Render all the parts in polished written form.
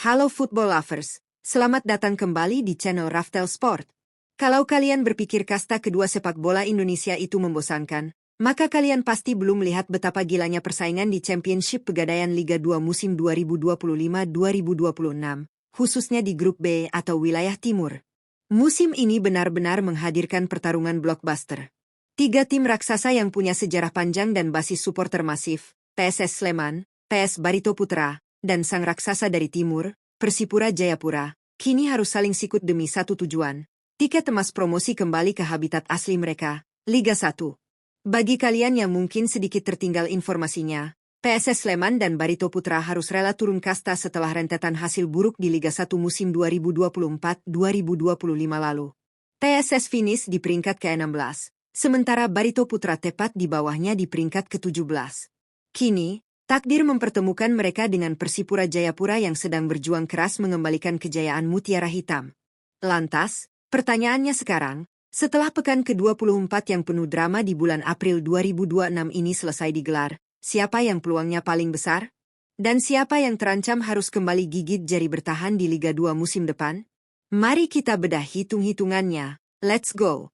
Halo football lovers, selamat datang kembali di channel Raftel Sport. Kalau kalian berpikir kasta kedua sepak bola Indonesia itu membosankan, maka kalian pasti belum melihat betapa gilanya persaingan di Championship Pegadaian Liga 2 musim 2025-2026, khususnya di Grup B atau Wilayah Timur. Musim ini benar-benar menghadirkan pertarungan blockbuster. 3 tim raksasa yang punya sejarah panjang dan basis supporter masif, PSS Sleman, PS Barito Putra, dan sang raksasa dari timur, Persipura Jayapura, kini harus saling sikut demi satu tujuan, tiket emas promosi kembali ke habitat asli mereka, Liga 1. Bagi kalian yang mungkin sedikit tertinggal informasinya, PSS Sleman dan Barito Putra harus rela turun kasta setelah rentetan hasil buruk di Liga 1 musim 2024-2025 lalu. PSS finish di peringkat ke-16, sementara Barito Putra tepat di bawahnya di peringkat ke-17. Kini, takdir mempertemukan mereka dengan Persipura Jayapura yang sedang berjuang keras mengembalikan kejayaan Mutiara Hitam. Lantas, pertanyaannya sekarang, setelah pekan ke-24 yang penuh drama di bulan April 2026 ini selesai digelar, siapa yang peluangnya paling besar? Dan siapa yang terancam harus kembali gigit jari bertahan di Liga 2 musim depan? Mari kita bedah hitung-hitungannya. Let's go!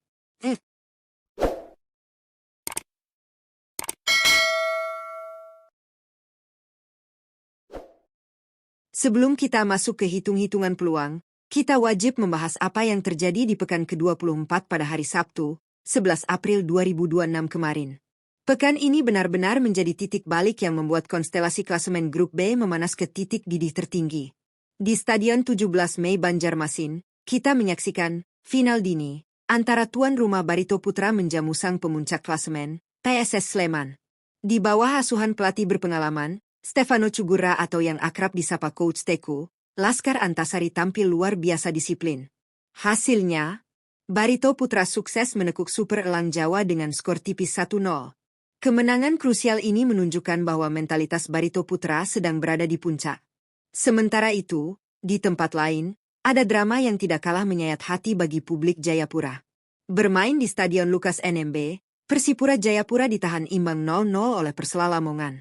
Sebelum kita masuk ke hitung-hitungan peluang, kita wajib membahas apa yang terjadi di pekan ke-24 pada hari Sabtu, 11 April 2026 kemarin. Pekan ini benar-benar menjadi titik balik yang membuat konstelasi klasemen Grup B memanas ke titik didih tertinggi. Di Stadion 17 Mei Banjarmasin, kita menyaksikan final dini antara tuan rumah Barito Putra menjamu sang pemuncak klasemen, PSS Sleman. Di bawah asuhan pelatih berpengalaman, Stefano Cugurra atau yang akrab disapa Coach Teku, Laskar Antasari tampil luar biasa disiplin. Hasilnya, Barito Putra sukses menekuk Super Elang Jawa dengan skor tipis 1-0. Kemenangan krusial ini menunjukkan bahwa mentalitas Barito Putra sedang berada di puncak. Sementara itu, di tempat lain, ada drama yang tidak kalah menyayat hati bagi publik Jayapura. Bermain di Stadion Lukas NMB, Persipura Jayapura ditahan imbang 0-0 oleh Persela Lamongan.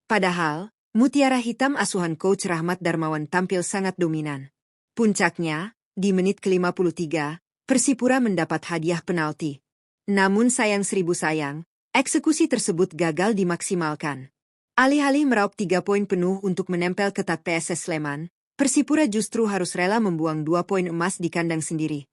Padahal, Mutiara Hitam asuhan Coach Rahmat Darmawan tampil sangat dominan. Puncaknya, di menit ke-53, Persipura mendapat hadiah penalti. Namun sayang seribu sayang, eksekusi tersebut gagal dimaksimalkan. Alih-alih meraup 3 poin penuh untuk menempel ketat PSS Sleman, Persipura justru harus rela membuang 2 poin emas di kandang sendiri.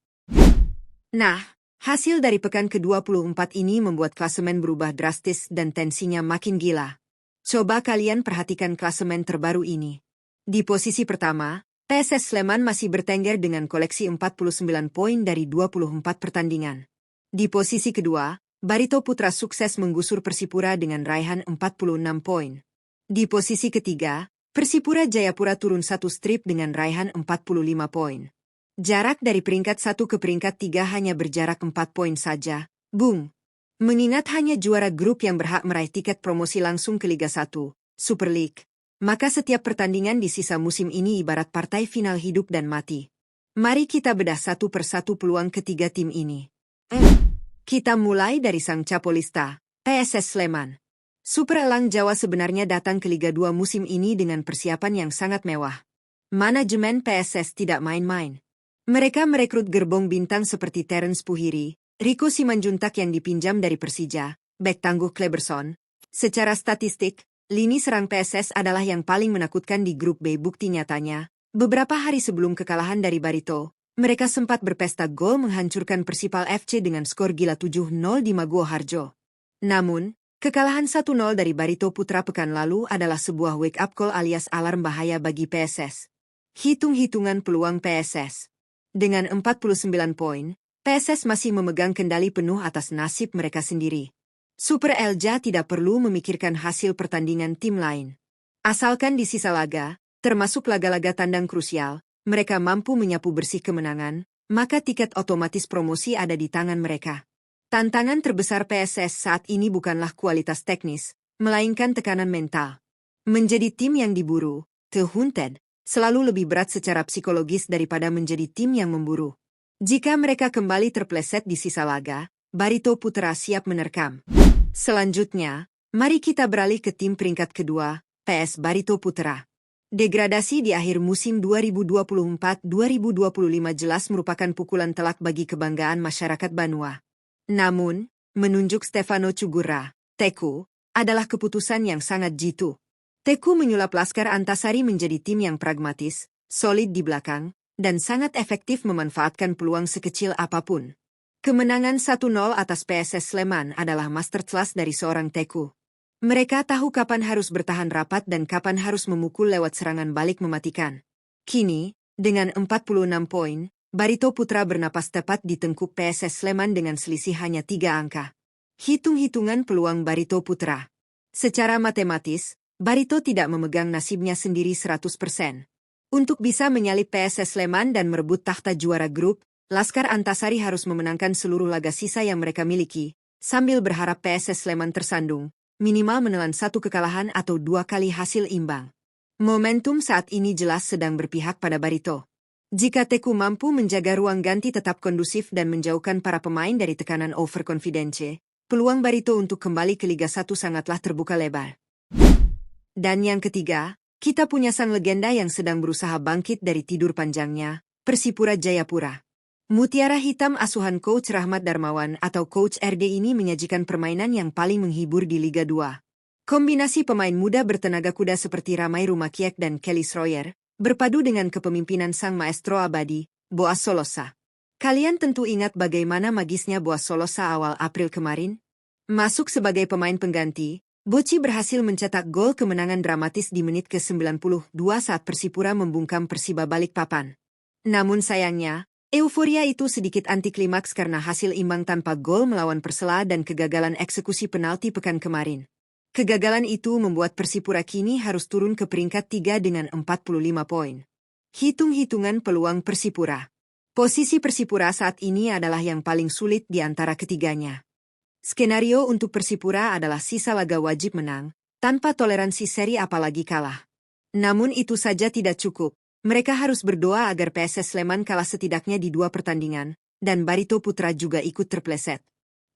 Nah, hasil dari pekan ke-24 ini membuat klasemen berubah drastis dan tensinya makin gila. Coba kalian perhatikan klasemen terbaru ini. Di posisi pertama, PSS Sleman masih bertengger dengan koleksi 49 poin dari 24 pertandingan. Di posisi kedua, Barito Putra sukses menggusur Persipura dengan raihan 46 poin. Di posisi ketiga, Persipura Jayapura turun satu strip dengan raihan 45 poin. Jarak dari peringkat 1 ke peringkat 3 hanya berjarak 4 poin saja. Boom! Mengingat hanya juara grup yang berhak meraih tiket promosi langsung ke Liga 1, Super League, maka setiap pertandingan di sisa musim ini ibarat partai final hidup dan mati. Mari kita bedah satu persatu peluang ketiga tim ini. Kita mulai dari sang capolista, PSS Sleman. Super Elang Jawa sebenarnya datang ke Liga 2 musim ini dengan persiapan yang sangat mewah. Manajemen PSS tidak main-main. Mereka merekrut gerbong bintang seperti Terence Puhiri, Rico Simanjuntak yang dipinjam dari Persija, bek tangguh Kleberson. Secara statistik, lini serang PSS adalah yang paling menakutkan di grup B. Bukti nyatanya, beberapa hari sebelum kekalahan dari Barito, mereka sempat berpesta gol menghancurkan Persipal FC dengan skor gila 7-0 di Maguwo Harjo. Namun, kekalahan 1-0 dari Barito Putra pekan lalu adalah sebuah wake-up call alias alarm bahaya bagi PSS. Hitung-hitungan peluang PSS. Dengan 49 poin, PSS masih memegang kendali penuh atas nasib mereka sendiri. Super Elja tidak perlu memikirkan hasil pertandingan tim lain. Asalkan di sisa laga, termasuk laga-laga tandang krusial, mereka mampu menyapu bersih kemenangan, maka tiket otomatis promosi ada di tangan mereka. Tantangan terbesar PSS saat ini bukanlah kualitas teknis, melainkan tekanan mental. Menjadi tim yang diburu, the hunted, selalu lebih berat secara psikologis daripada menjadi tim yang memburu. Jika mereka kembali terpleset di sisa laga, Barito Putra siap menerkam. Selanjutnya, mari kita beralih ke tim peringkat kedua, PS Barito Putra. Degradasi di akhir musim 2024-2025 jelas merupakan pukulan telak bagi kebanggaan masyarakat Banua. Namun, menunjuk Stefano Cugurra, Teku, adalah keputusan yang sangat jitu. Teku menyulap Laskar Antasari menjadi tim yang pragmatis, solid di belakang, dan sangat efektif memanfaatkan peluang sekecil apapun. Kemenangan 1-0 atas PSS Sleman adalah masterclass dari seorang Teku. Mereka tahu kapan harus bertahan rapat dan kapan harus memukul lewat serangan balik mematikan. Kini, dengan 46 poin, Barito Putra bernapas tepat di tengkuk PSS Sleman dengan selisih hanya 3 angka. Hitung-hitungan peluang Barito Putra. Secara matematis, Barito tidak memegang nasibnya sendiri 100%. Untuk bisa menyalip PSS Sleman dan merebut takhta juara grup, Laskar Antasari harus memenangkan seluruh laga sisa yang mereka miliki, sambil berharap PSS Sleman tersandung, minimal menelan 1 kekalahan atau 2 kali hasil imbang. Momentum saat ini jelas sedang berpihak pada Barito. Jika Teku mampu menjaga ruang ganti tetap kondusif dan menjauhkan para pemain dari tekanan overconfidence, peluang Barito untuk kembali ke Liga 1 sangatlah terbuka lebar. Dan yang ketiga, kita punya sang legenda yang sedang berusaha bangkit dari tidur panjangnya, Persipura Jayapura. Mutiara Hitam asuhan Coach Rahmat Darmawan atau Coach RD ini menyajikan permainan yang paling menghibur di Liga 2. Kombinasi pemain muda bertenaga kuda seperti Ramai Rumakiek dan Kelly Sroyer, berpadu dengan kepemimpinan sang maestro abadi, Boas Solosa. Kalian tentu ingat bagaimana magisnya Boas Solosa awal April kemarin? Masuk sebagai pemain pengganti, Boci berhasil mencetak gol kemenangan dramatis di menit ke-92 saat Persipura membungkam Persiba Balikpapan. Namun sayangnya, euforia itu sedikit antiklimaks karena hasil imbang tanpa gol melawan Persela dan kegagalan eksekusi penalti pekan kemarin. Kegagalan itu membuat Persipura kini harus turun ke peringkat 3 dengan 45 poin. Hitung-hitungan peluang Persipura. Posisi Persipura saat ini adalah yang paling sulit di antara ketiganya. Skenario untuk Persipura adalah sisa laga wajib menang, tanpa toleransi seri apalagi kalah. Namun itu saja tidak cukup. Mereka harus berdoa agar PSS Sleman kalah setidaknya di 2 pertandingan, dan Barito Putra juga ikut terpleset.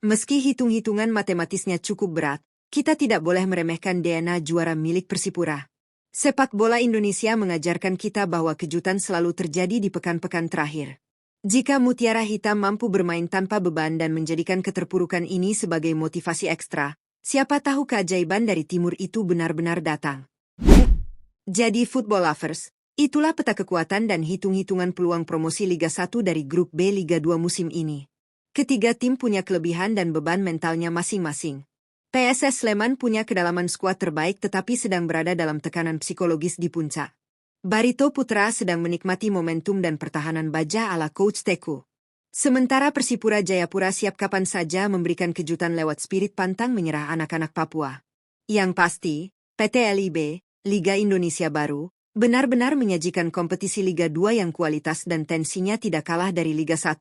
Meski hitung-hitungan matematisnya cukup berat, kita tidak boleh meremehkan DNA juara milik Persipura. Sepak bola Indonesia mengajarkan kita bahwa kejutan selalu terjadi di pekan-pekan terakhir. Jika Mutiara Hitam mampu bermain tanpa beban dan menjadikan keterpurukan ini sebagai motivasi ekstra, siapa tahu keajaiban dari timur itu benar-benar datang. Jadi football lovers, itulah peta kekuatan dan hitung-hitungan peluang promosi Liga 1 dari Grup B Liga 2 musim ini. Ketiga tim punya kelebihan dan beban mentalnya masing-masing. PSS Sleman punya kedalaman skuad terbaik tetapi sedang berada dalam tekanan psikologis di puncak. Barito Putra sedang menikmati momentum dan pertahanan baja ala Coach Teku. Sementara Persipura Jayapura siap kapan saja memberikan kejutan lewat spirit pantang menyerah anak-anak Papua. Yang pasti, PT LIB, Liga Indonesia Baru, benar-benar menyajikan kompetisi Liga 2 yang kualitas dan tensinya tidak kalah dari Liga 1.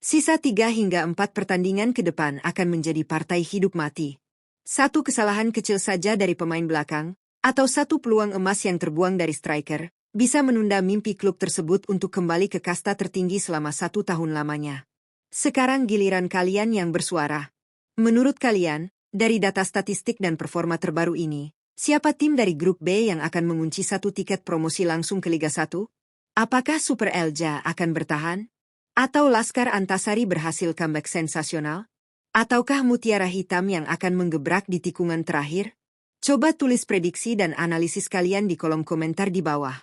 Sisa 3 hingga 4 pertandingan ke depan akan menjadi partai hidup mati. 1 kesalahan kecil saja dari pemain belakang, atau 1 peluang emas yang terbuang dari striker, bisa menunda mimpi klub tersebut untuk kembali ke kasta tertinggi selama 1 tahun lamanya. Sekarang giliran kalian yang bersuara. Menurut kalian, dari data statistik dan performa terbaru ini, siapa tim dari Grup B yang akan mengunci 1 tiket promosi langsung ke Liga 1? Apakah Super Elja akan bertahan? Atau Laskar Antasari berhasil comeback sensasional? Ataukah Mutiara Hitam yang akan menggebrak di tikungan terakhir? Coba tulis prediksi dan analisis kalian di kolom komentar di bawah.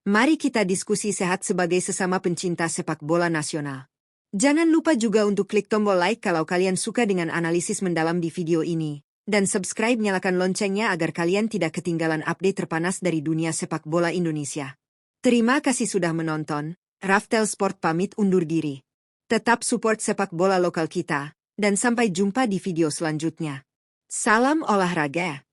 Mari kita diskusi sehat sebagai sesama pencinta sepak bola nasional. Jangan lupa juga untuk klik tombol like kalau kalian suka dengan analisis mendalam di video ini. Dan subscribe nyalakan loncengnya agar kalian tidak ketinggalan update terpanas dari dunia sepak bola Indonesia. Terima kasih sudah menonton, Raftel Sport pamit undur diri. Tetap support sepak bola lokal kita, dan sampai jumpa di video selanjutnya. Salam olahraga.